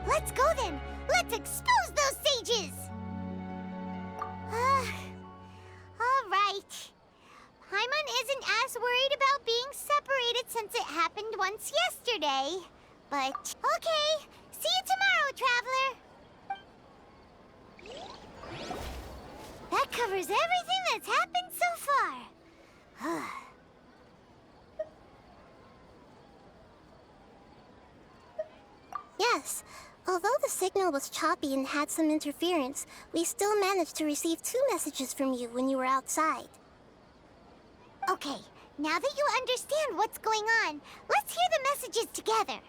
Let's go then! Let's expose those sages! Alright. Paimon isn't as worried about being separated since it happened once yesterday. But, okay. See you tomorrow, Traveler! That covers everything that's happened so far. Yes. Although the signal was choppy and had some interference, we still managed to receive 2 messages from you when you were outside. Okay, now that you understand what's going on, let's hear the messages together.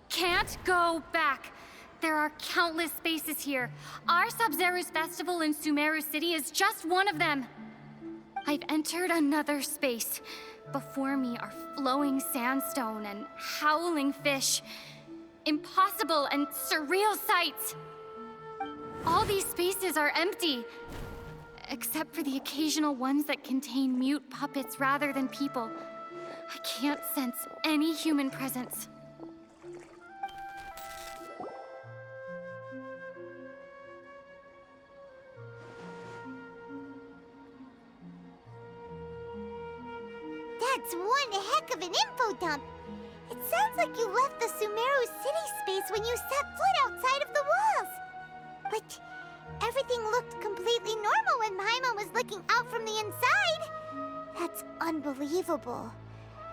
Can't go back. There are countless spaces here. Our Sub-Zero's festival in Sumeru City is just one of them. I've entered another space. Before me are flowing sandstone and howling fish. Impossible and surreal sights. All these spaces are empty, except for the occasional ones that contain mute puppets rather than people. I can't sense any human presence. That's one heck of an info dump. It sounds like you left the Sumeru City space when you set foot outside of the walls. But everything looked completely normal when Paimon was looking out from the inside. That's unbelievable.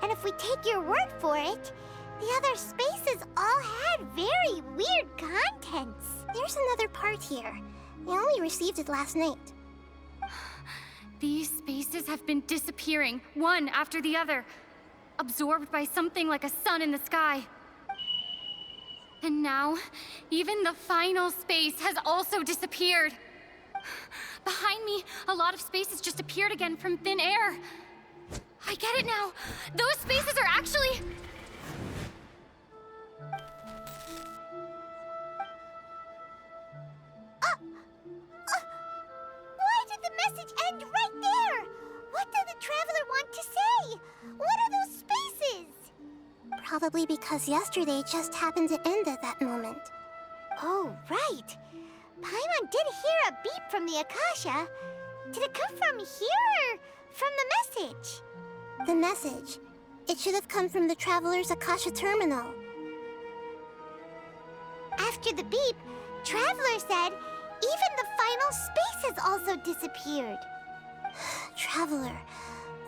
And if we take your word for it, the other spaces all had very weird contents. There's another part here. We only received it last night. These spaces have been disappearing, one after the other, absorbed by something like a sun in the sky. And now, even the final space has also disappeared. Behind me, a lot of spaces just appeared again from thin air. I get it now. Those spaces are actually... Why did the message end right there? What did the Traveler want to say? What are those spaces? Probably because yesterday just happened to end at that moment. Oh, right. Paimon did hear a beep from the Akasha. Did it come from here or from the message? The message. It should have come from the Traveler's Akasha terminal. After the beep, Traveler said even the final space has also disappeared. Traveler,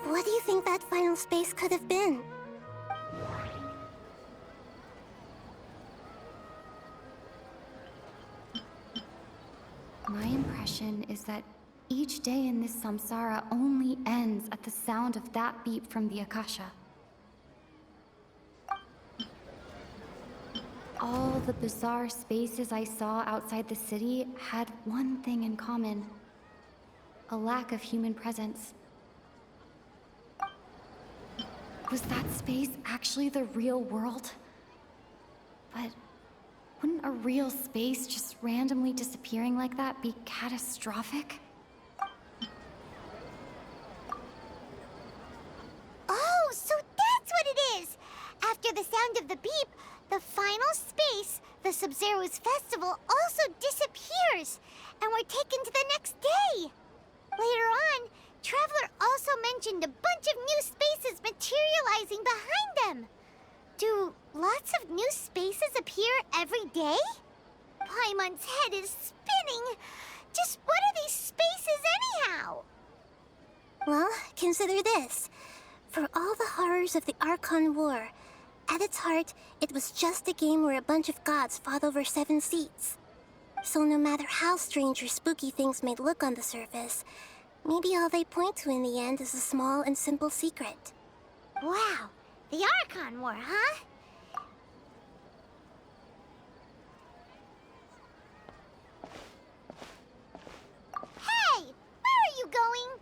what do you think that final space could have been? My impression is that each day in this samsara only ends at the sound of that beep from the Akasha. All the bizarre spaces I saw outside the city had one thing in common: a lack of human presence. Was that space actually the real world? But wouldn't a real space just randomly disappearing like that be catastrophic? Oh, so that's what it is! After the sound of the beep, the final space, the Sub-Zero's festival, also disappears, and we're taken to the next day. Later on, Traveler also mentioned a bunch of new spaces materializing behind them. Do lots of new spaces appear every day? Paimon's head is spinning. Just what are these spaces anyhow? Well, consider this. For all the horrors of the Archon War, at its heart, it was just a game where a bunch of gods fought over 7 seats. So no matter how strange or spooky things may look on the surface, maybe all they point to in the end is a small and simple secret. Wow, the Archon War, huh? Hey, where are you going?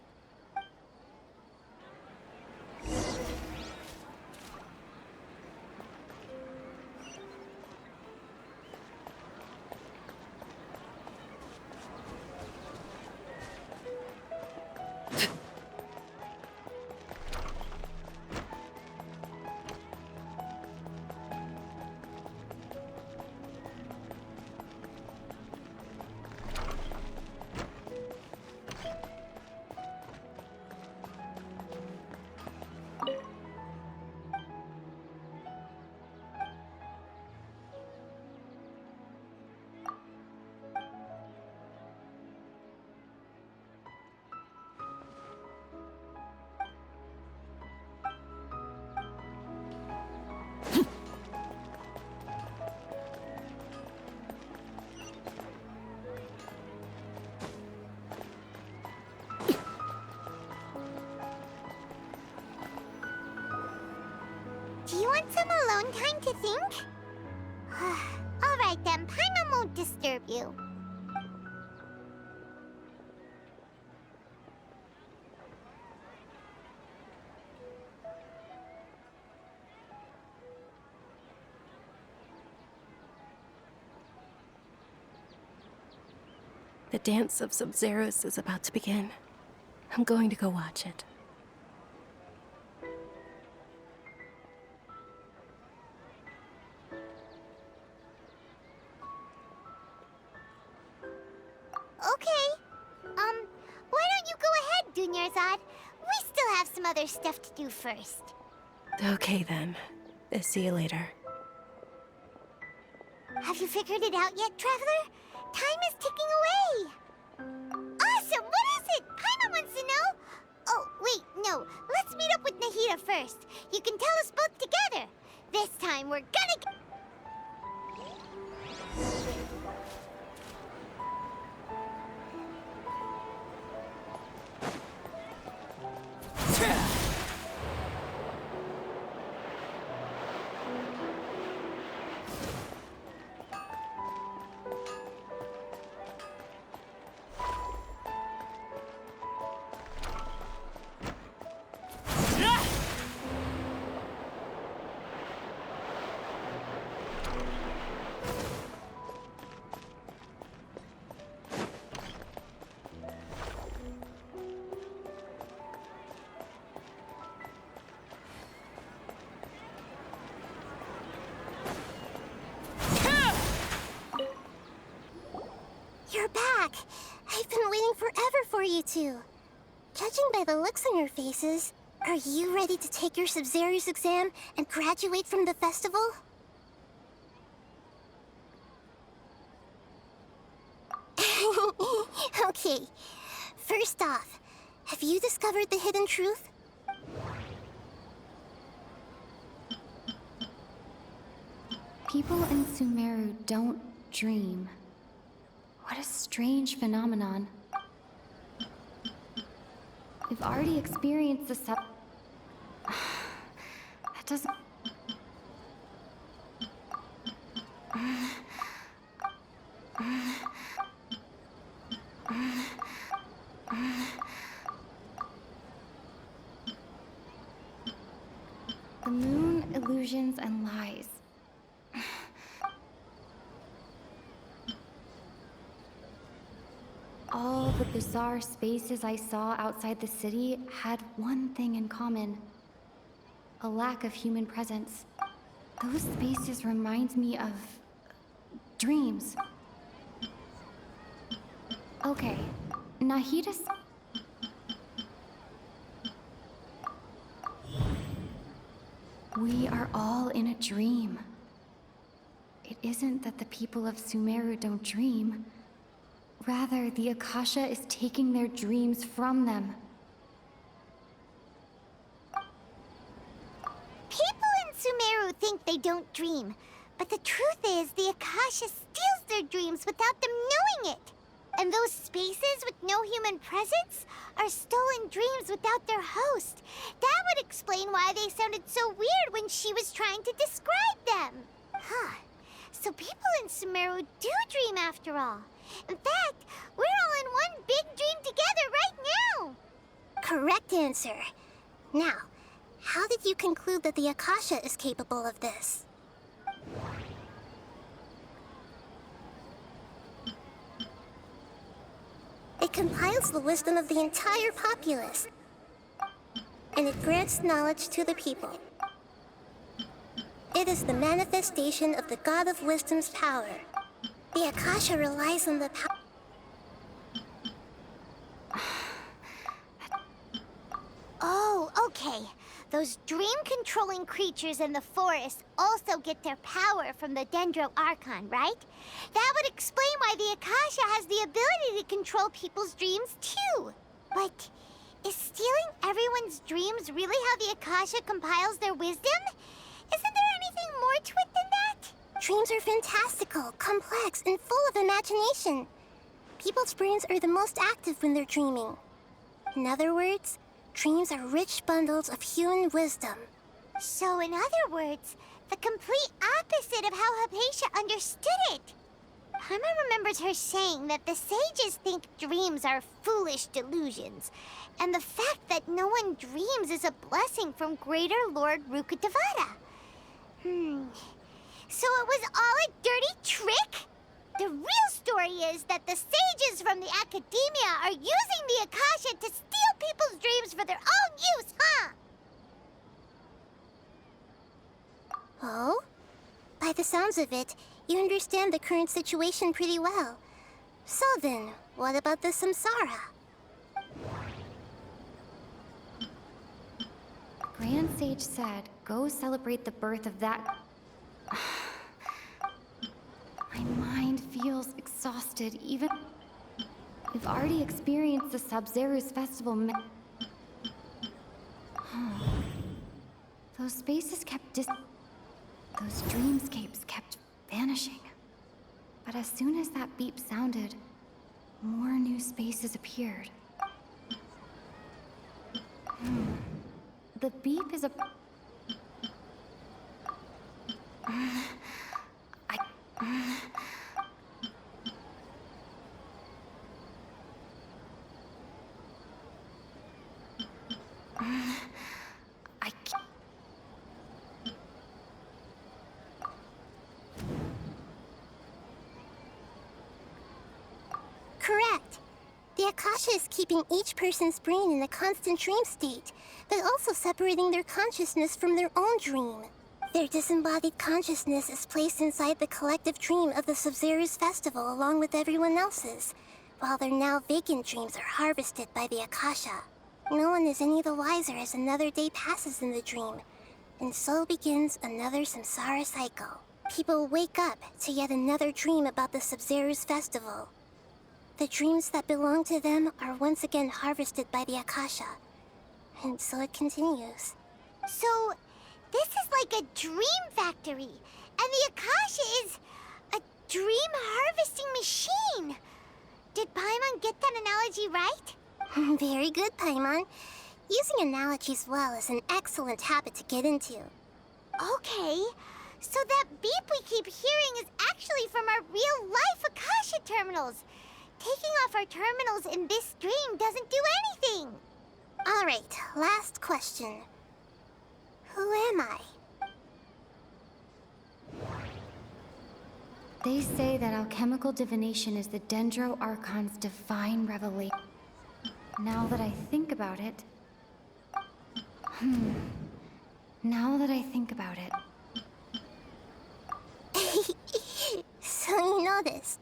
own time to think? All right then, Paimon won't disturb you. The dance of Sub-Zeros is about to begin. I'm going to go watch it. Okay. Why don't you go ahead, Dunyarzad? We still have some other stuff to do first. Okay then. See you later. Have you figured it out yet, Traveler? Time is ticking away! Awesome! What is it? Paimon wants to know! Oh, wait, no. Let's meet up with Nahida first. You can tell us both together. This time, we're gonna... You're back! I've been waiting forever for you two. Judging by the looks on your faces, are you ready to take your Sub-Zero's exam and graduate from the festival? Okay, first off, have you discovered the hidden truth? People in Sumeru don't dream. What a strange phenomenon. We've already experienced the that doesn't... The moon, illusions, and lies. All the bizarre spaces I saw outside the city had one thing in common. A lack of human presence. Those spaces remind me of... dreams. Okay, Nahida's... We are all in a dream. It isn't that the people of Sumeru don't dream. Rather, the Akasha is taking their dreams from them. People in Sumeru think they don't dream, but the truth is the Akasha steals their dreams without them knowing it. And those spaces with no human presence are stolen dreams without their host. That would explain why they sounded so weird when she was trying to describe them. Huh. So people in Sumeru do dream after all. In fact, we're all in one big dream together right now. Correct answer. Now, how did you conclude that the Akasha is capable of this? It compiles the wisdom of the entire populace, and it grants knowledge to the people. It is the manifestation of the God of Wisdom's power. The Akasha relies on the power. Oh, okay. Those dream-controlling creatures in the forest also get their power from the Dendro Archon, right? That would explain why the Akasha has the ability to control people's dreams, too. But is stealing everyone's dreams really how the Akasha compiles their wisdom? Isn't there anything more to it than that? Dreams are fantastical, complex, and full of imagination. People's brains are the most active when they're dreaming. In other words, dreams are rich bundles of human wisdom. So in other words, The complete opposite of how Hypatia understood it. Paimon remembers her saying that the sages think dreams are foolish delusions, and the fact that no one dreams is a blessing from Greater Lord Rukkhadevata. So it was all a dirty trick? The real story is that the sages from the academia are using the Akasha to steal people's dreams for their own use, huh? Oh? By the sounds of it, you understand the current situation pretty well. So then, what about the samsara? Grand Sage said, go celebrate the birth of that... My mind feels exhausted, even... We've already experienced the Sub-Zero's festival Those spaces kept Those dreamscapes kept vanishing. But as soon as that beep sounded, more new spaces appeared. The beep is a... Correct. The Akasha is keeping each person's brain in a constant dream state, but also separating their consciousness from their own dream. Their disembodied consciousness is placed inside the collective dream of the Sub-Zero's festival along with everyone else's, while their now vacant dreams are harvested by the Akasha. No one is any the wiser as another day passes in the dream, and so begins another samsara cycle. People wake up to yet another dream about the Sub-Zero's festival. The dreams that belong to them are once again harvested by the Akasha, and so it continues. So, this is like a dream factory, and the Akasha is a dream harvesting machine. Did Paimon get that analogy right? Very good, Paimon. Using analogies well is an excellent habit to get into. Okay, so that beep we keep hearing is actually from our real-life Akasha terminals. Taking off our terminals in this dream doesn't do anything. All right, last question. Who am I? They say that alchemical divination is the Dendro Archon's divine revelation. Now that I think about it... Now that I think about it... So you noticed.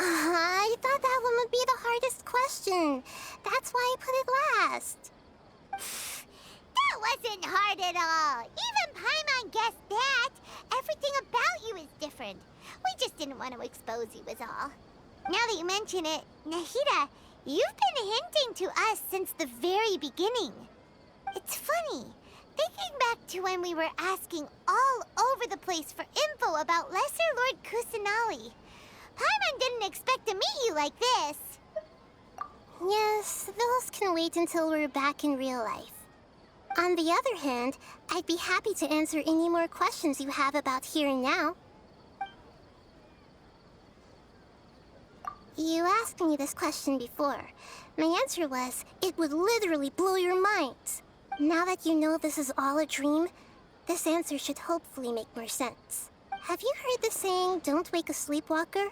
I thought that one would be the hardest question. That's why I put it last. That wasn't hard at all. Even Paimon guessed that. Everything about you is different. We just didn't want to expose you is all. Now that you mention it, Nahida, you've been hinting to us since the very beginning. It's funny. Thinking back to when we were asking all over the place for info about Lesser Lord Kusanali. Paimon didn't expect to meet you like this. Yes, those can wait until we're back in real life. On the other hand, I'd be happy to answer any more questions you have about here and now. You asked me this question before. My answer was, it would literally blow your minds. Now that you know this is all a dream, this answer should hopefully make more sense. Have you heard the saying, don't wake a sleepwalker?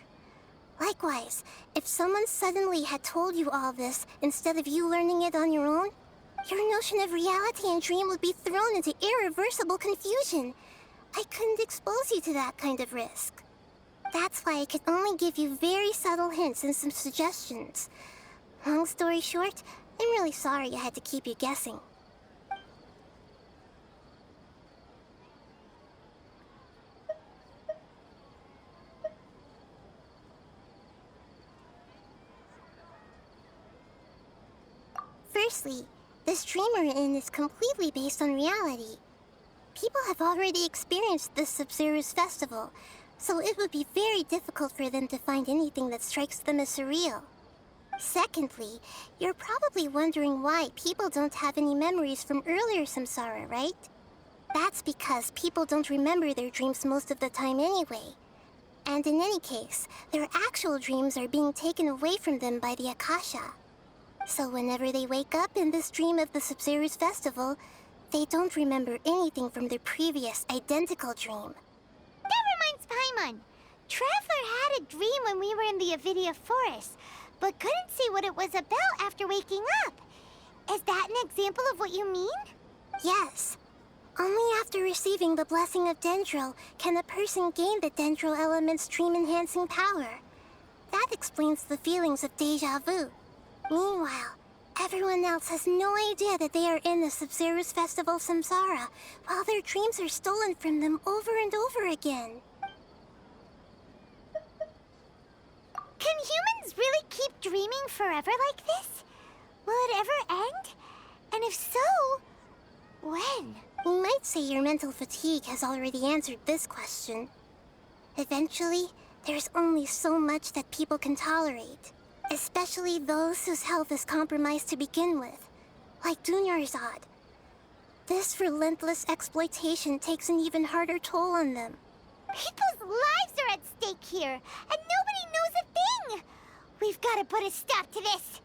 Likewise, if someone suddenly had told you all this instead of you learning it on your own, your notion of reality and dream would be thrown into irreversible confusion. I couldn't expose you to that kind of risk. That's why I could only give you very subtle hints and some suggestions. Long story short, I'm really sorry I had to keep you guessing. Firstly, this dream we're in is completely based on reality. People have already experienced this Sub-Zero's festival, so it would be very difficult for them to find anything that strikes them as surreal. Secondly, you're probably wondering why people don't have any memories from earlier samsara, right? That's because people don't remember their dreams most of the time anyway. And in any case, their actual dreams are being taken away from them by the Akasha. So whenever they wake up in this dream of the Sub-Zero's festival, they don't remember anything from their previous identical dream. That reminds Paimon. Traveler had a dream when we were in the Avidia forest, but couldn't see what it was about after waking up. Is that an example of what you mean? Yes. Only after receiving the blessing of Dendro can a person gain the Dendro element's dream-enhancing power. That explains the feelings of deja vu. Meanwhile, everyone else has no idea that they are in the Sub-Zero's festival Samsara, while their dreams are stolen from them over and over again. Can humans really keep dreaming forever like this? Will it ever end? And if so, when? You might say your mental fatigue has already answered this question. Eventually, there's only so much that people can tolerate. Especially those whose health is compromised to begin with, like Dunyarzad. This relentless exploitation takes an even harder toll on them. People's lives are at stake here, and nobody knows a thing! We've got to put a stop to this!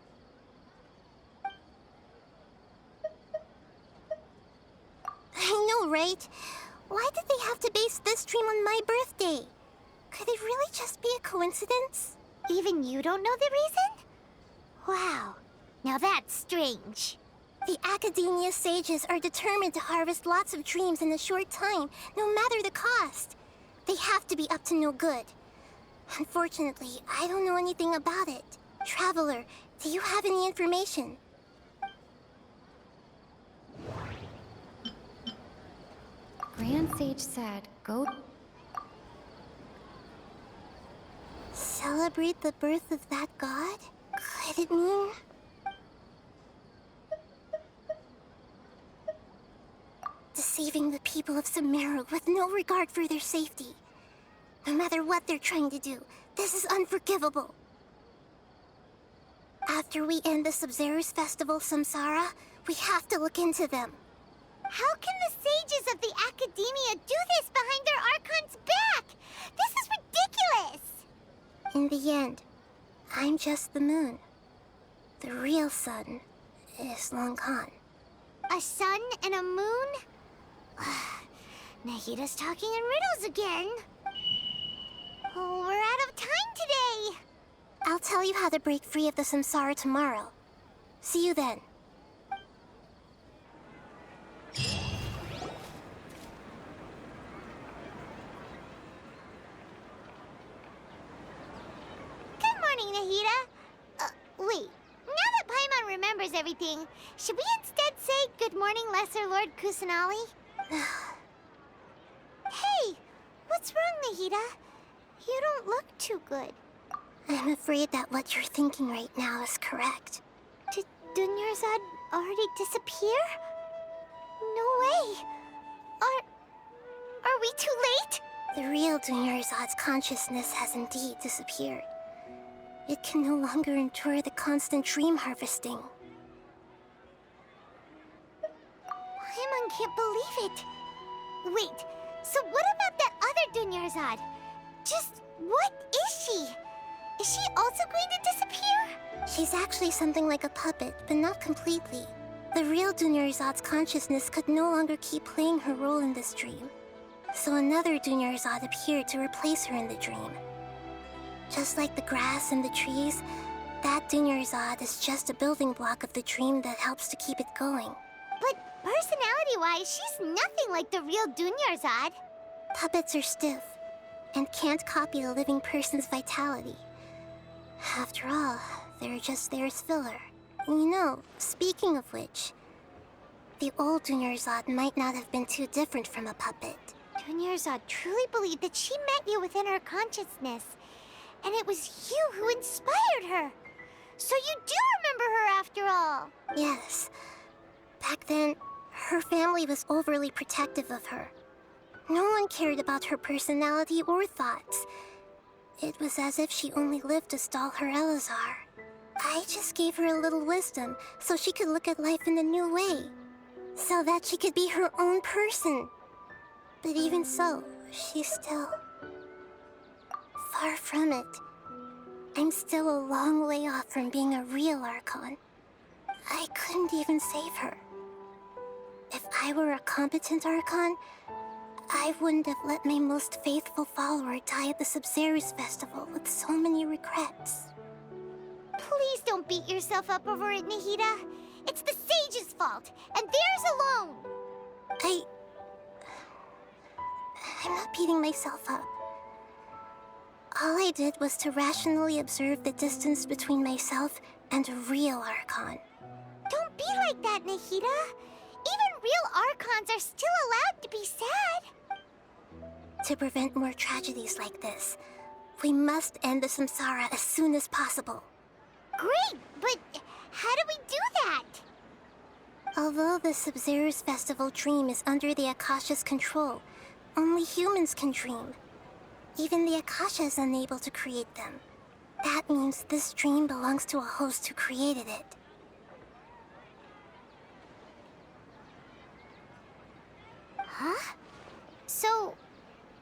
I know, right? Why did they have to base this dream on my birthday? Could it really just be a coincidence? Even you don't know the reason? Wow, now that's strange. The Academia sages are determined to harvest lots of dreams in a short time, no matter the cost. They have to be up to no good. Unfortunately, I don't know anything about it. Traveler, do you have any information? Grand Sage said, go. Celebrate the birth of that god? Could it mean... deceiving the people of Sumeru with no regard for their safety? No matter what they're trying to do, this is unforgivable. After we end the Sub-Zero's festival Samsara, we have to look into them. How can the sages of the Academia do this behind their Archon's back? This is ridiculous! In the end, I'm just the moon. The real sun is long gone. A sun and a moon? Nahida's talking in riddles again. Oh, we're out of time today. I'll tell you how to break free of the Samsara tomorrow. See you then. Good morning, Nahida. Wait. Now that Paimon remembers everything, should we instead say good morning, Lesser Lord Kusanali? Hey, what's wrong, Nahida? You don't look too good. I'm afraid that what you're thinking right now is correct. Did Dunyarzad already disappear? No way. Are we too late? The real Dunyarzad's consciousness has indeed disappeared. It can no longer endure the constant dream harvesting. Paimon can't believe it. Wait, so what about that other Dunyarzad? Just what is she? Is she also going to disappear? She's actually something like a puppet, but not completely. The real Dunyarzad's consciousness could no longer keep playing her role in this dream. So another Dunyarzad appeared to replace her in the dream. Just like the grass and the trees, that Dunyarzad is just a building block of the dream that helps to keep it going. But personality-wise, she's nothing like the real Dunyarzad. Puppets are stiff and can't copy a living person's vitality. After all, they're just there as filler. And you know, speaking of which, the old Dunyarzad might not have been too different from a puppet. Dunyarzad truly believed that she met you within her consciousness, and it was you who inspired her. So you do remember her after all. Yes. Back then, her family was overly protective of her. No one cared about her personality or thoughts. It was as if she only lived to stall her Elazar. I just gave her a little wisdom so she could look at life in a new way. so that she could be her own person. But even so, she's still far from it. I'm still a long way off from being a real Archon. I couldn't even save her. If I were a competent Archon, I wouldn't have let my most faithful follower die at the Sub-Zero's festival with so many regrets. Please don't beat yourself up over it, Nahida. It's the Sage's fault, and theirs alone. I'm not beating myself up. All I did was to rationally observe the distance between myself and a real Archon. Don't be like that, Nahida. Even real Archons are still allowed to be sad. To prevent more tragedies like this, we must end the samsara as soon as possible. Great, but how do we do that? Although the Sub-Zero's festival dream is under the Akasha's control, only humans can dream. Even the Akasha is unable to create them. That means this dream belongs to a host who created it. Huh? So,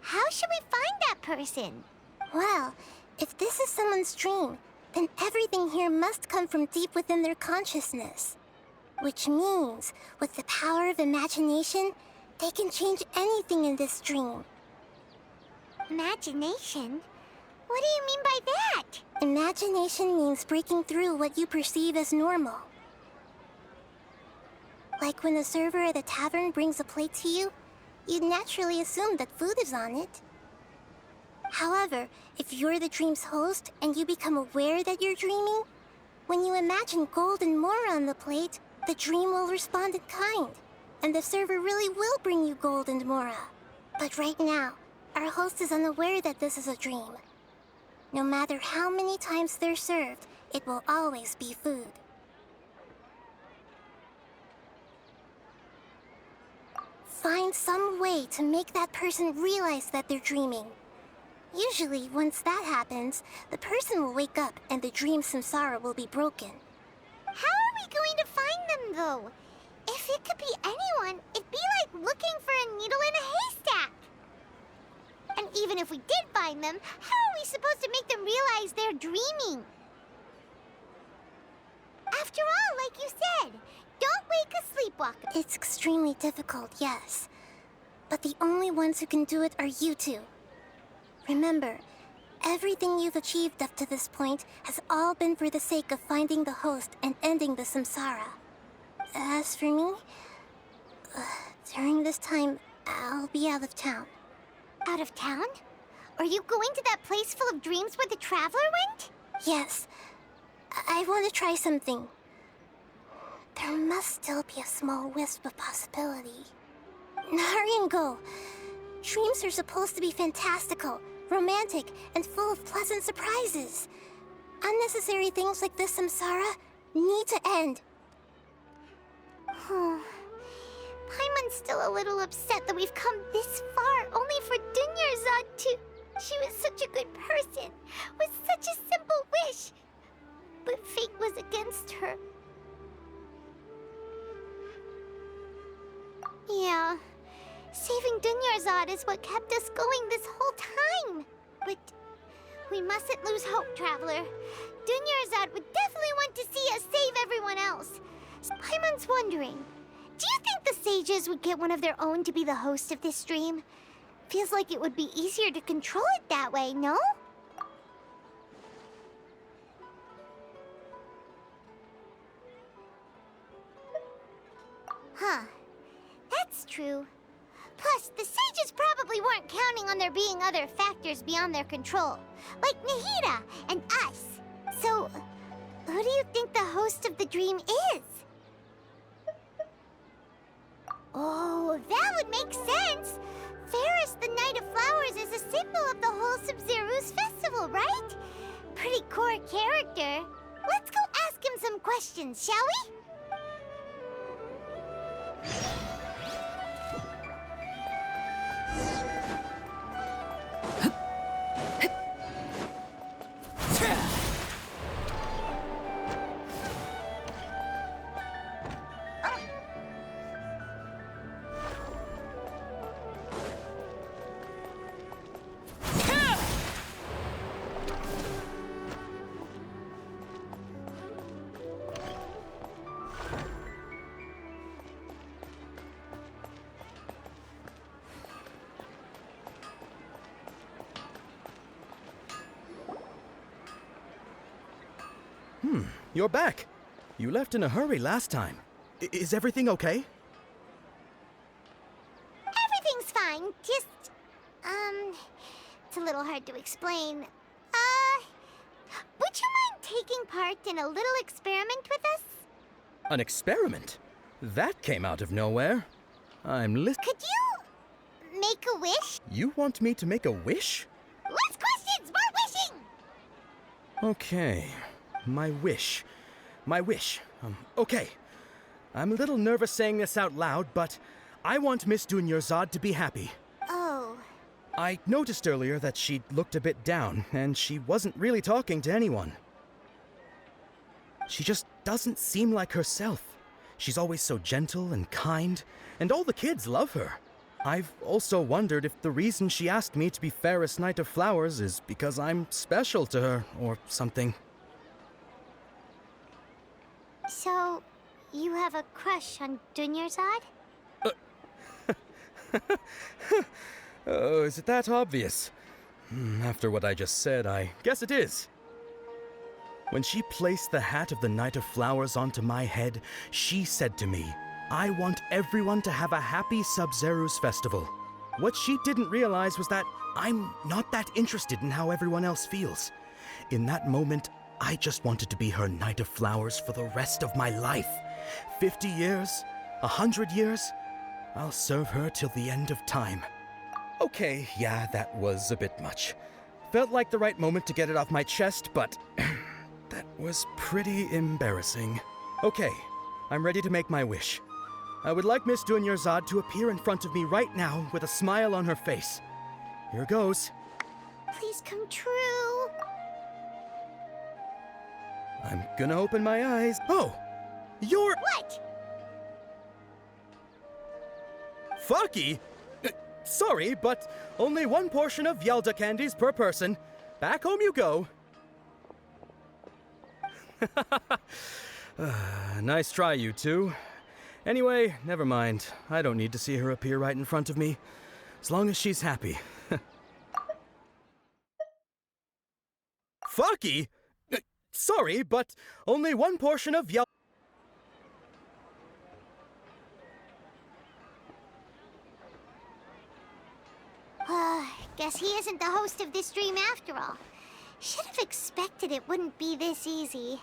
how should we find that person? Well, if this is someone's dream, then everything here must come from deep within their consciousness. Which means, with the power of imagination, they can change anything in this dream. Imagination? What do you mean by that? Imagination means breaking through what you perceive as normal. Like when a server at a tavern brings a plate to you, you'd naturally assume that food is on it. However, if you're the dream's host and you become aware that you're dreaming, when you imagine gold and more on the plate, the dream will respond in kind, and the server really will bring you gold and mora. But right now, our host is unaware that this is a dream. No matter how many times they're served, it will always be food. Find some way to make that person realize that they're dreaming. Usually, once that happens, the person will wake up and the dream samsara will be broken. How are we going to find them, though? If it could be anyone, it'd be like looking for a needle in a haystack. And even if we did find them, how are we supposed to make them realize they're dreaming? After all, like you said, don't wake a sleepwalker. It's extremely difficult, yes. But the only ones who can do it are you two. Remember, everything you've achieved up to this point has all been for the sake of finding the host and ending the samsara. As for me, during this time, I'll be out of town. Out of town? Are you going to that place full of dreams where the Traveler went? Yes. I want to try something. There must still be a small wisp of possibility. Hurry and go. Dreams are supposed to be fantastical, romantic, and full of pleasant surprises. Unnecessary things like this samsara need to end. Paimon's still a little upset that we've come this far only for Dunyarzad to... She was such a good person, with such a simple wish. But fate was against her. Yeah, saving Dunyarzad is what kept us going this whole time. But we mustn't lose hope, Traveler. Dunyarzad would definitely want to see us save everyone else. Paimon's wondering, do you think the sages would get one of their own to be the host of this dream? Feels like it would be easier to control it that way, no? Huh. That's true. Plus, the sages probably weren't counting on there being other factors beyond their control, like Nahida and us. So, who do you think the host of the dream is? Oh, that would make sense! Ferris, the Knight of Flowers, is a symbol of the whole Sub-Zero's festival, right? Pretty core character. Let's go ask him some questions, shall we? you're back. You left in a hurry last time. Is everything okay? Everything's fine. Just, it's a little hard to explain. Would you mind taking part in a little experiment with us? An experiment? That came out of nowhere. I'm listening. Could you make a wish? You want me to make a wish? Less questions, more wishing! Okay. My wish. Okay. I'm a little nervous saying this out loud, but I want Miss Dunyarzad to be happy. Oh. I noticed earlier that she looked a bit down, and she wasn't really talking to anyone. She just doesn't seem like herself. She's always so gentle and kind, and all the kids love her. I've also wondered if the reason she asked me to be Fairest Knight of Flowers is because I'm special to her, or something. So, you have a crush on Dunyarzad? Oh, is it that obvious? After what I just said, I guess it is. When she placed the hat of the Knight of Flowers onto my head, she said to me, I want everyone to have a happy Sub-Zeru's festival. What she didn't realize was that I'm not that interested in how everyone else feels. In that moment, I just wanted to be her Knight of Flowers for the rest of my life. 50 years? 100 years? I'll serve her till the end of time. Okay, yeah, that was a bit much. Felt like the right moment to get it off my chest, but that was pretty embarrassing. Okay, I'm ready to make my wish. I would like Miss Dunyarzad to appear in front of me right now with a smile on her face. Here goes. Please come true. I'm gonna open my eyes. Oh! You're... What? Fucky? Sorry, but only one portion of Yelda candies per person. Back home you go. Nice try, you two. Anyway, never mind. I don't need to see her appear right in front of me. As long as she's happy. Fucky? Sorry, but only one portion of Yelda... Guess he isn't the host of this dream after all. Should have expected it wouldn't be this easy.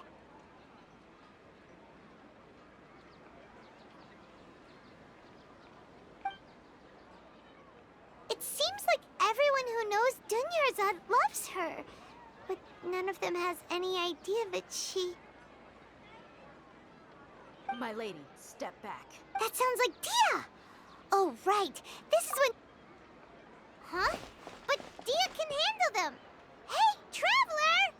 It seems like everyone who knows Dunyarzad loves her. But none of them has any idea that she... My lady, step back. That sounds like Dia! Oh, right. This is when... Huh? But Dia can handle them! Hey, Traveler!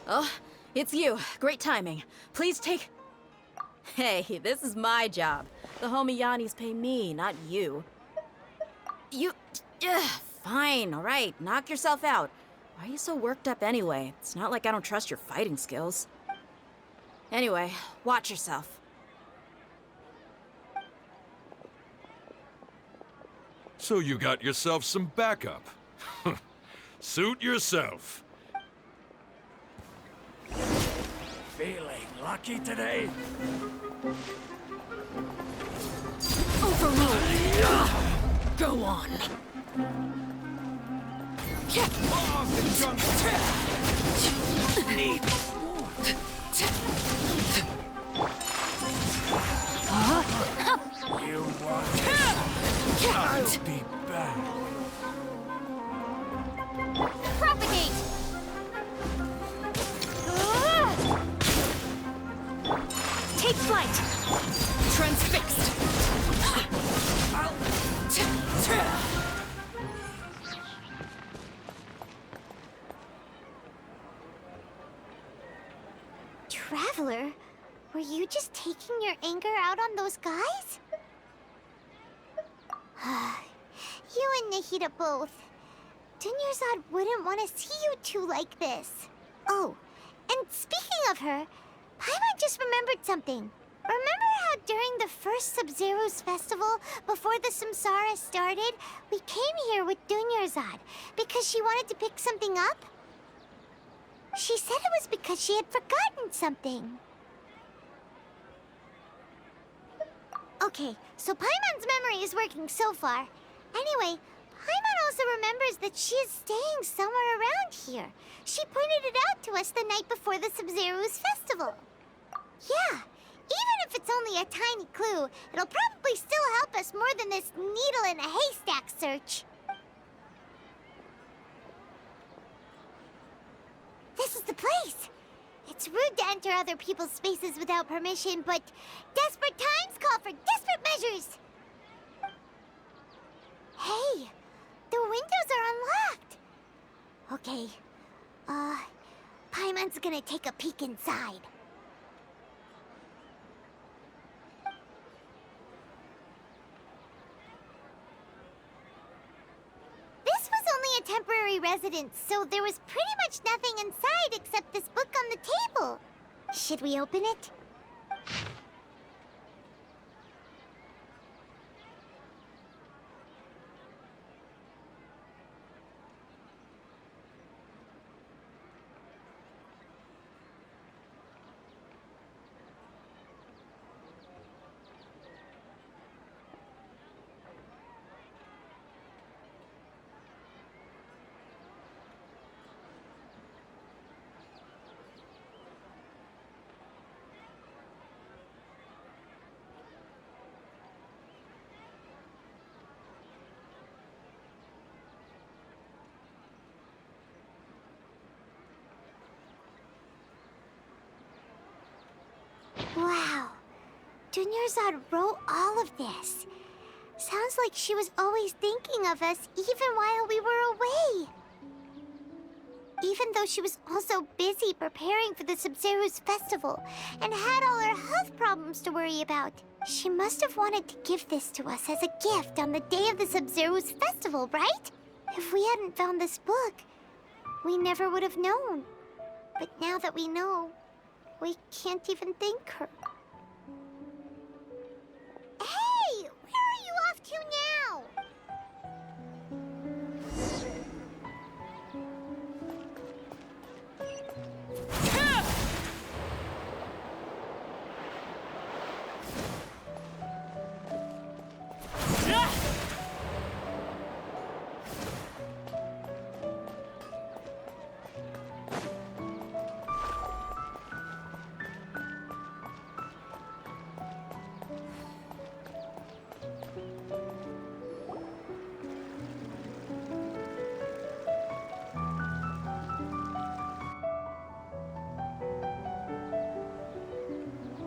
Oh, it's you. Great timing. Please take... Hey, this is my job. The homie Yannis pay me, not you. You... Fine, all right. Knock yourself out. Why are you so worked up anyway? It's not like I don't trust your fighting skills. Anyway, watch yourself. So you got yourself some backup. Suit yourself. Feeling lucky today? Overrule! Go on. Need you want it? I'll be back. Propagate! Take flight! Transfixed! Traveler, were you just taking your anger out on those guys? You and Nahida both. Dunyarzad wouldn't want to see you two like this. Oh, and speaking of her, Paimon just remembered something. Remember how during the first Sub-Zero's festival, before the Samsara started, we came here with Dunyarzad because she wanted to pick something up? She said it was because she had forgotten something. Okay, so Paimon's memory is working so far. Anyway, Paimon also remembers that she is staying somewhere around here. She pointed it out to us the night before the Sub-Zero's festival. Yeah, even if it's only a tiny clue, it'll probably still help us more than this needle in a haystack search. This is the place. It's rude to enter other people's spaces without permission, but desperate times call for desperate measures. Hey, the windows are unlocked. Okay, Paimon's gonna take a peek inside. This was only a temporary residence, so there was pretty much nothing inside except this book on the table. Should we open it? Wow. Dunyarzad wrote all of this. Sounds like she was always thinking of us even while we were away. Even though she was also busy preparing for the Sub-Zero's festival and had all her health problems to worry about. She must have wanted to give this to us as a gift on the day of the Sub-Zero's festival, right? If we hadn't found this book, we never would have known. But now that we know, we can't even thank her. Hey! Where are you off to now?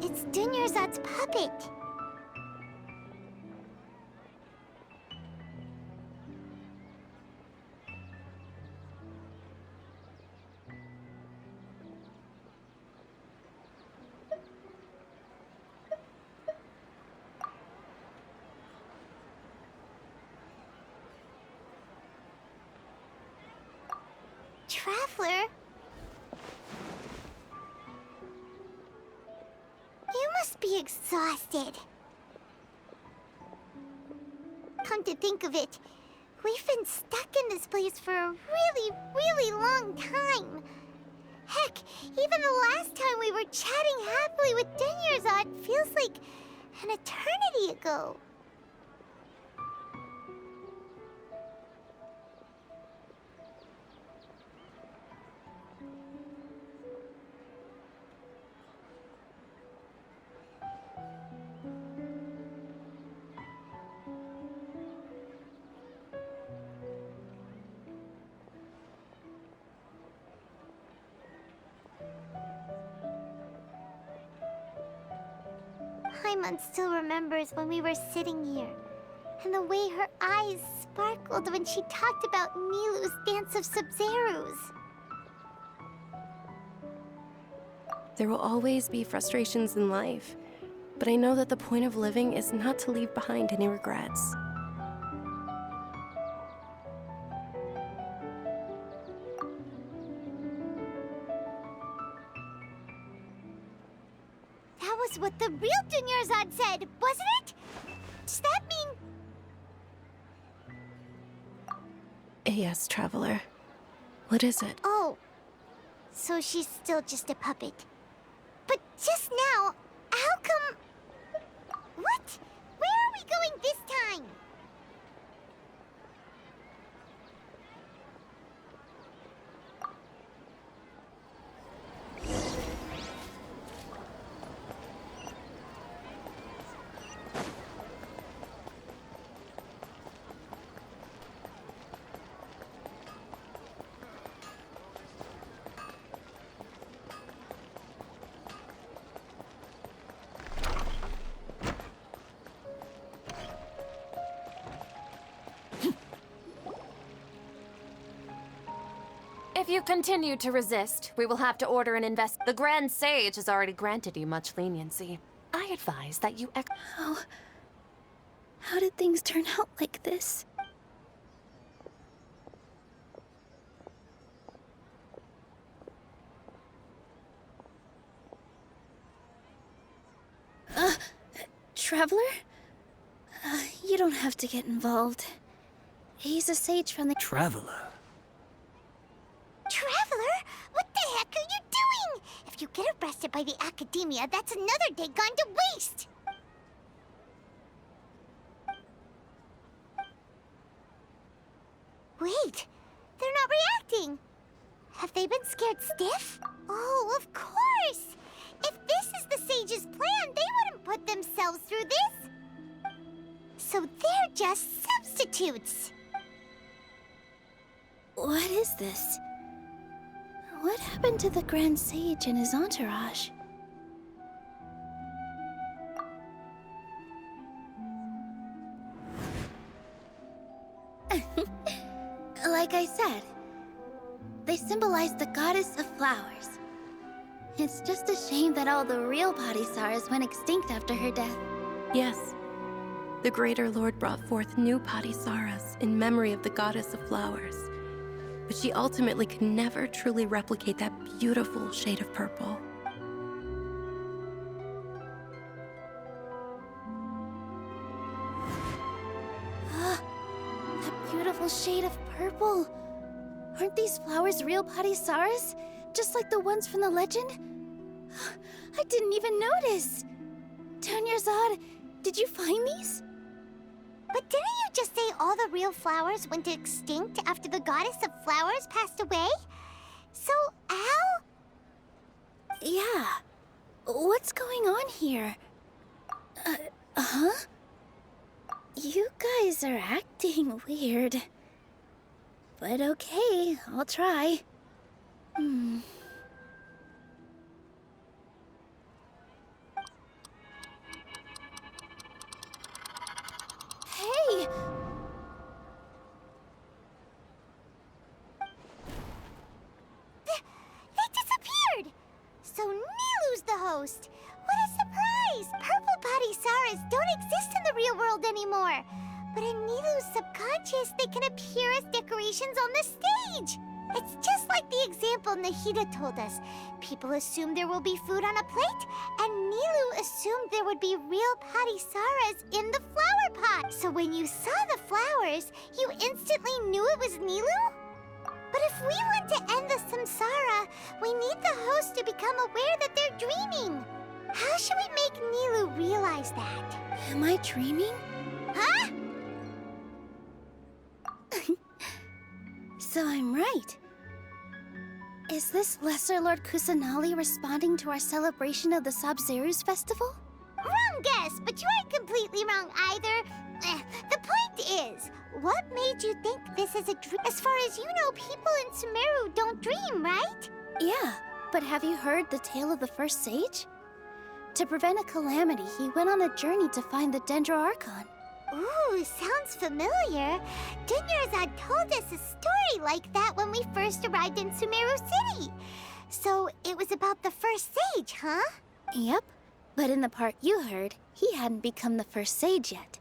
It's Dunyarzad's puppet. Traveler? You must be exhausted. Come to think of it, we've been stuck in this place for a really, really long time. Heck, even the last time we were chatting happily with Dunyarzad feels like an eternity ago. Paimon still remembers when we were sitting here, and the way her eyes sparkled when she talked about Nilou's dance of Sub-Zeros. There will always be frustrations in life, but I know that the point of living is not to leave behind any regrets. That was what the real Dunyarzad said, wasn't it? Does that mean... Yes, Traveler. What is it? Oh, so she's still just a puppet. But just now, how come... What? Where are we going this time? If you continue to resist, we will have to order an invest. The Grand Sage has already granted you much leniency. I advise that you How did things turn out like this? Traveler? You don't have to get involved. He's a sage from the... Traveler. Traveler? What the heck are you doing? If you get arrested by the Academia, that's another day gone to waste! Wait, they're not reacting. Have they been scared stiff? Oh, of course! If this is the Sage's plan, they wouldn't put themselves through this. So they're just substitutes. What is this? What happened to the Grand Sage and his entourage? Like I said, they symbolize the goddess of flowers. It's just a shame that all the real Padisaras went extinct after her death. Yes. The Greater Lord brought forth new Padisaras in memory of the goddess of flowers. But she ultimately could never truly replicate that beautiful shade of purple. That beautiful shade of purple. Aren't these flowers real Padisaras? Just like the ones from the legend? I didn't even notice. Dunyarzad, did you find these? But didn't you just say all the real flowers went extinct after the goddess of flowers passed away? So, how? Yeah. What's going on here? Huh? You guys are acting weird. But okay, I'll try. Hey! They disappeared! So Nilu's the host. What a surprise! Purple Padisaras don't exist in the real world anymore. But in Nilu's subconscious, they can appear as decorations on the stage. It's just like the example Nahida told us. People assumed there will be food on a plate, and Nilu assumed there would be real Padisaras in the flower pot. So when you saw the flowers, you instantly knew it was Nilu? But if we want to end the samsara, we need the host to become aware that they're dreaming. How should we make Nilu realize that? Am I dreaming? Huh? So I'm right. Is this Lesser Lord Kusanali responding to our celebration of the Sabzeruz festival? Wrong guess, but you aren't completely wrong either. The point is, what made you think this is a dream? As far as you know, people in Sumeru don't dream, right? Yeah, but have you heard the tale of the first sage? To prevent a calamity, he went on a journey to find the Dendro Archon. Ooh, sounds familiar. Dunyarzad told us a story like that when we first arrived in Sumeru City. So it was about the first sage, huh? Yep, but in the part you heard, he hadn't become the first sage yet.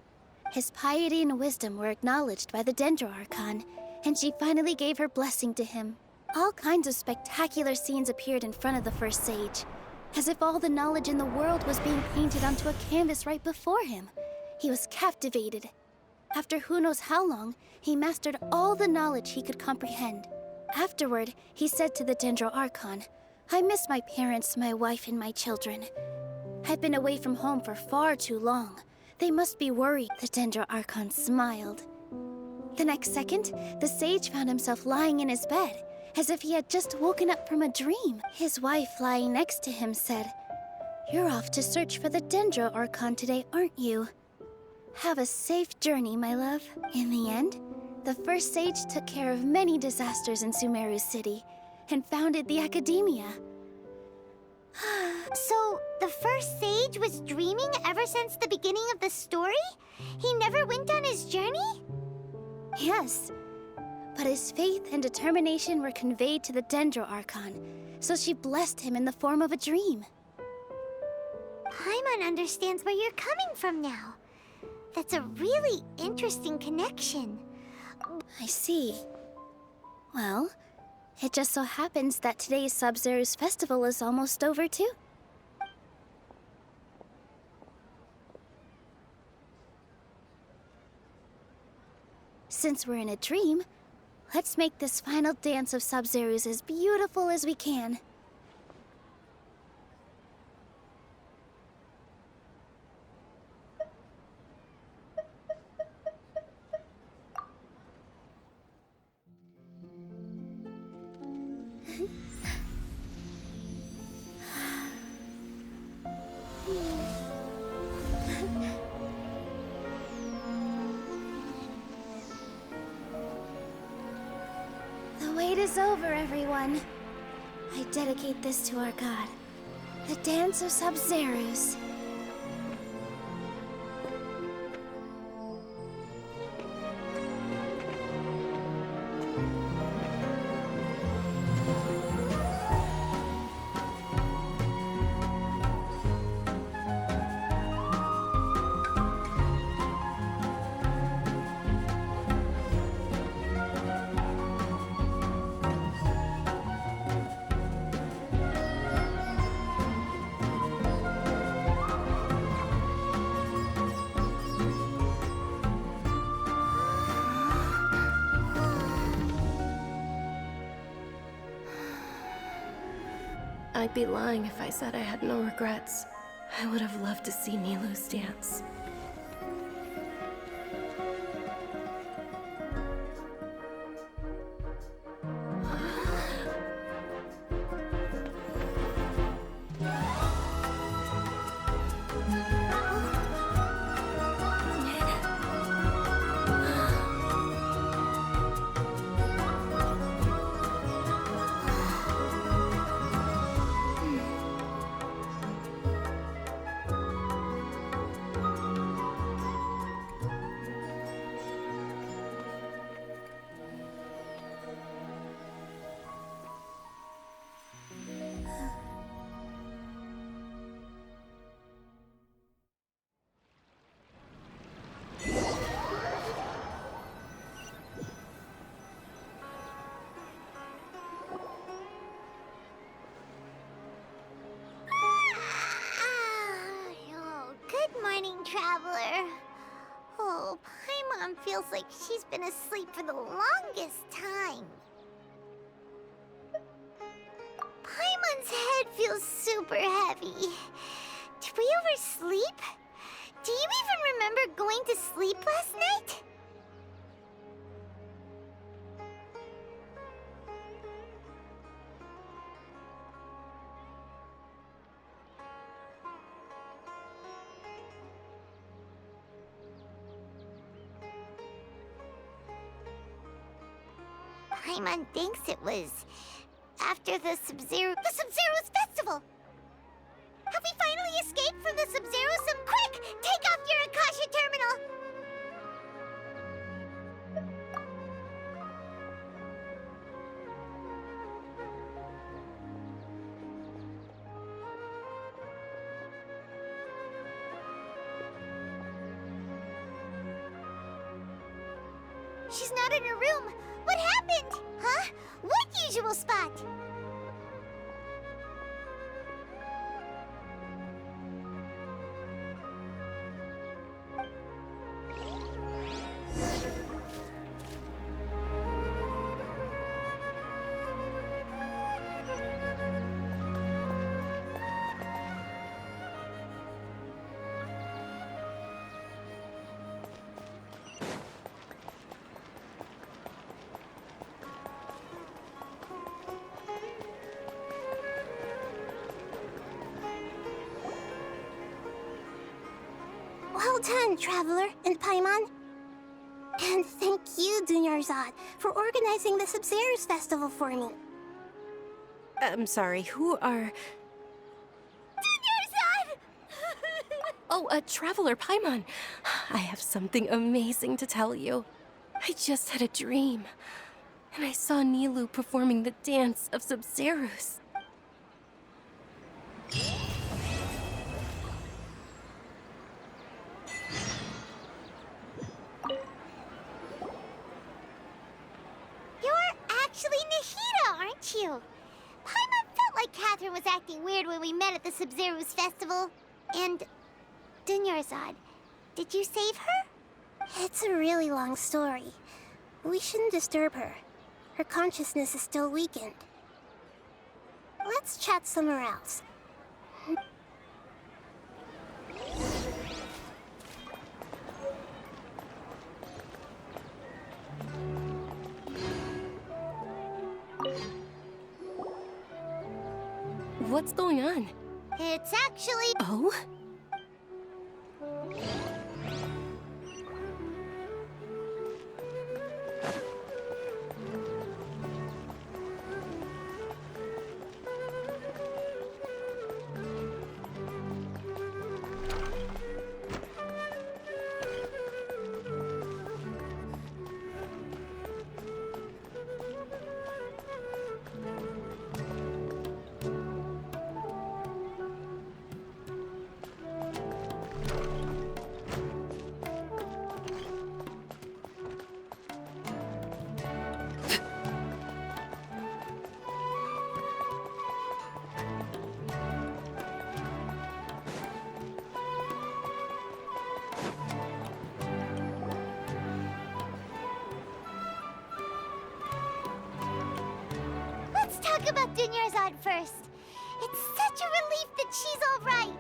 His piety and wisdom were acknowledged by the Dendro Archon, and she finally gave her blessing to him. All kinds of spectacular scenes appeared in front of the first sage. as if all the knowledge in the world was being painted onto a canvas right before him. He was captivated. After who knows how long, he mastered all the knowledge he could comprehend. Afterward, he said to the Dendro Archon, "I miss my parents, my wife, and my children. I've been away from home for far too long. They must be worried." The Dendro Archon smiled. The next second, the sage found himself lying in his bed, as if he had just woken up from a dream. His wife, lying next to him, said, "You're off to search for the Dendro Archon today, aren't you? Have a safe journey, my love." In the end, the first sage took care of many disasters in Sumeru City and founded the Academia. So, the first sage was dreaming ever since the beginning of the story? He never went on his journey? Yes, but his faith and determination were conveyed to the Dendro Archon, so she blessed him in the form of a dream. Paimon understands where you're coming from now. That's a really interesting connection. I see. Well, it just so happens that today's Sub-Zero's festival is almost over too. Since we're in a dream, let's make this final dance of Sub-Zero's as beautiful as we can. The wait is over, everyone. I dedicate this to our god, the Dance of Sub-Zeros. I'd be lying if I said I had no regrets. I would have loved to see Nilou's dance. Oh, good morning, traveler. Oh, Paimon feels like she's been asleep for the longest time. Paimon's head feels super heavy. Did we oversleep? Do you even remember going to sleep last night? Paimon thinks it was after the Sub-Zero's festival. Have we finally escaped from the Sub-Zero's? Quick, take off your Akasha terminal. She's not in her room. What happened? Huh? What usual spot? Well done, Traveler and Paimon. And thank you, Dunyarzad, for organizing the Sub-Zero's festival for me. I'm sorry, who are... Dunyarzad! Oh, Traveler Paimon. I have something amazing to tell you. I just had a dream, and I saw Nilou performing the dance of Sub-Zero's. You're actually Nahida, aren't you? Paimon felt like Catherine was acting weird when we met at the Sub-Zero's festival. And Dunyarzad, did you save her? It's a really long story. We shouldn't disturb her. Her consciousness is still weakened. Let's chat somewhere else. What's going on? It's actually... Oh? Let's talk about Dunyarzad first. It's such a relief that she's all right.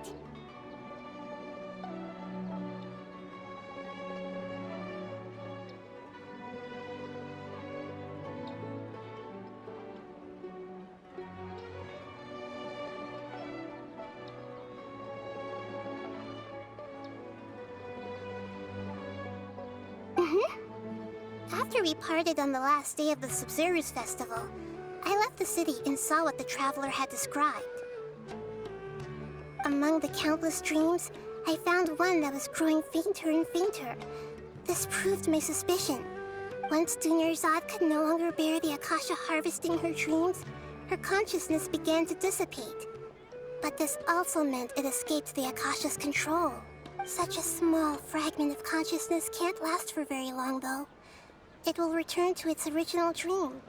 After we parted on the last day of the Sub-Zero's festival, I left the city and saw what the Traveler had described. Among the countless dreams, I found one that was growing fainter and fainter. This proved my suspicion. Once Dunyarzad could no longer bear the Akasha harvesting her dreams, her consciousness began to dissipate. But this also meant it escaped the Akasha's control. Such a small fragment of consciousness can't last for very long, though. It will return to its original dream,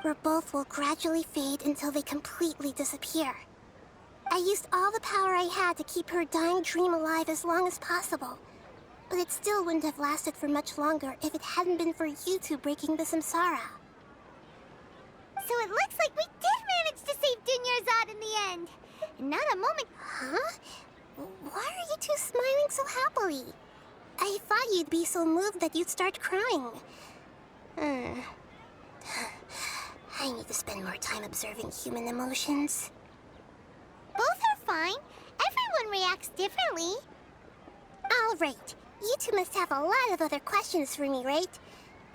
where both will gradually fade until they completely disappear. I used all the power I had to keep her dying dream alive as long as possible, but it still wouldn't have lasted for much longer if it hadn't been for you two breaking the samsara. So it looks like we did manage to save Dunyarzad in the end. Not a moment... Huh? Why are you two smiling so happily? I thought you'd be so moved that you'd start crying. I need to spend more time observing human emotions. Both are fine. Everyone reacts differently. All right. You two must have a lot of other questions for me, right?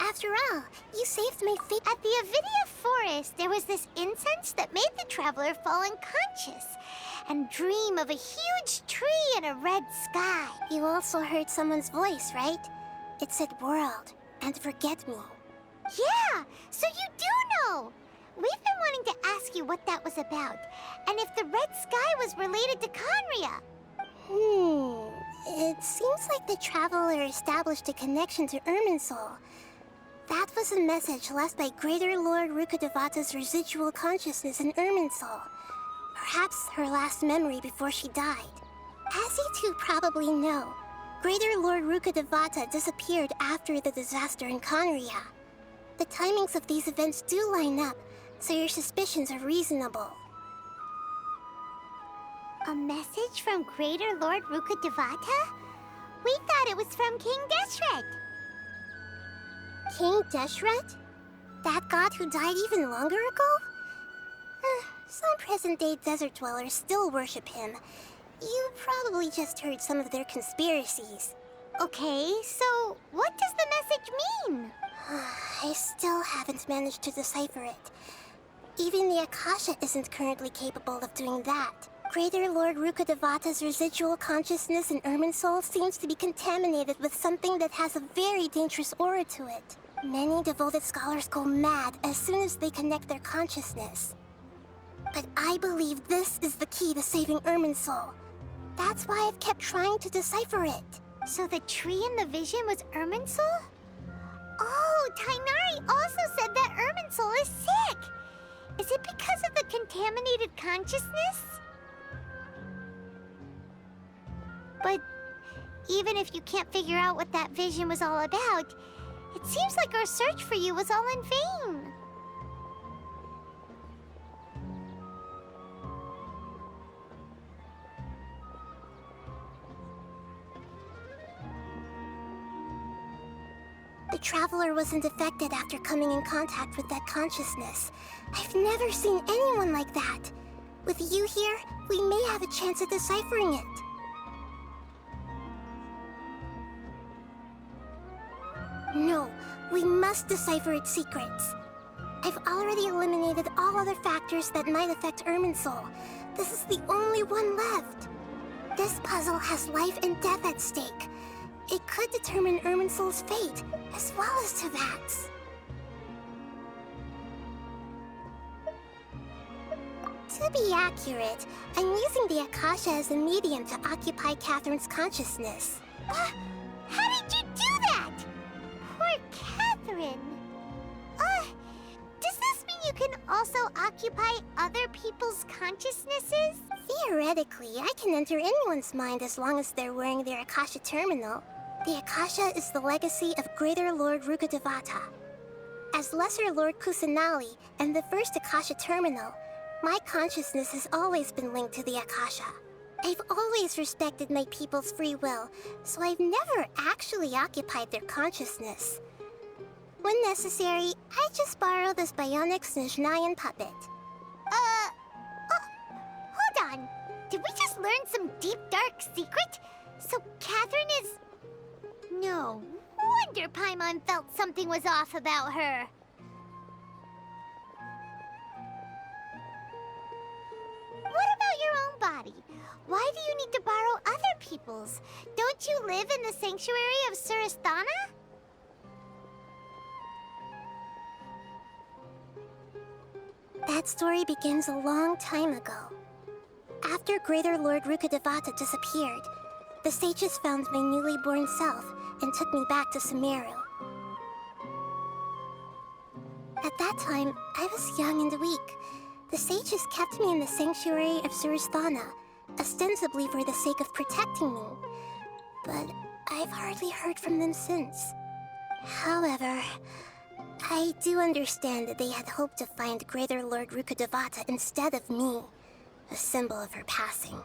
After all, you saved my feet. At the Avidia Forest, there was this incense that made the Traveler fall unconscious and dream of a huge tree and a red sky. You also heard someone's voice, right? It said world and forget me. Yeah, so you do know. We've been wanting to ask you what that was about, and if the red sky was related to Conria. It seems like the Traveler established a connection to Irminsul. That was a message left by Greater Lord Rukkhadevata's residual consciousness in Irminsul. Perhaps her last memory before she died. As you two probably know, Greater Lord Rukkhadevata disappeared after the disaster in Conria. The timings of these events do line up, so your suspicions are reasonable. A message from Greater Lord Rukkhadevata? We thought it was from King Deshret. King Deshret? That god who died even longer ago? Some present-day desert dwellers still worship him, You probably just heard some of their conspiracies. Okay, so what does the message mean? I still haven't managed to decipher it. Even the Akasha isn't currently capable of doing that. Greater Lord Rukkhadevata's residual consciousness in Irminsul seems to be contaminated with something that has a very dangerous aura to it. Many devoted scholars go mad as soon as they connect their consciousness. But I believe this is the key to saving Irminsul. That's why I've kept trying to decipher it. So the tree in the vision was Irminsul? Oh, Tainari also said that Irminsul is sick! Is it because of the contaminated consciousness? But even if you can't figure out what that vision was all about, it seems like our search for you was all in vain. The Traveler wasn't affected after coming in contact with that consciousness. I've never seen anyone like that. With you here, we may have a chance at deciphering it. No, we must decipher its secrets. I've already eliminated all other factors that might affect Irminsul. This is the only one left. This puzzle has life and death at stake. It could determine Irminsul's fate, as well as Teyvat's. To be accurate, I'm using the Akasha as a medium to occupy Catherine's consciousness. How did you do that? Poor Catherine. Does this mean you can also occupy other people's consciousnesses? Theoretically, I can enter anyone's mind as long as they're wearing their Akasha terminal. The Akasha is the legacy of Greater Lord Rukkhadevata. As Lesser Lord Kusanali and the first Akasha terminal, my consciousness has always been linked to the Akasha. I've always respected my people's free will, so I've never actually occupied their consciousness. When necessary, I just borrow this bionic Snezhnayan puppet. Hold on. Did we just learn some deep, dark secret? So Catherine is... No wonder Paimon felt something was off about her. What about your own body? Why do you need to borrow other people's? Don't you live in the sanctuary of Surasthana? That story begins a long time ago. After Greater Lord Rukkhadevata disappeared, the sages found my newly born self and took me back to Sumeru. At that time, I was young and weak. The sages kept me in the sanctuary of Surasthana, ostensibly for the sake of protecting me. But I've hardly heard from them since. However, I do understand that they had hoped to find Greater Lord Rukkhadevata instead of me, a symbol of her passing.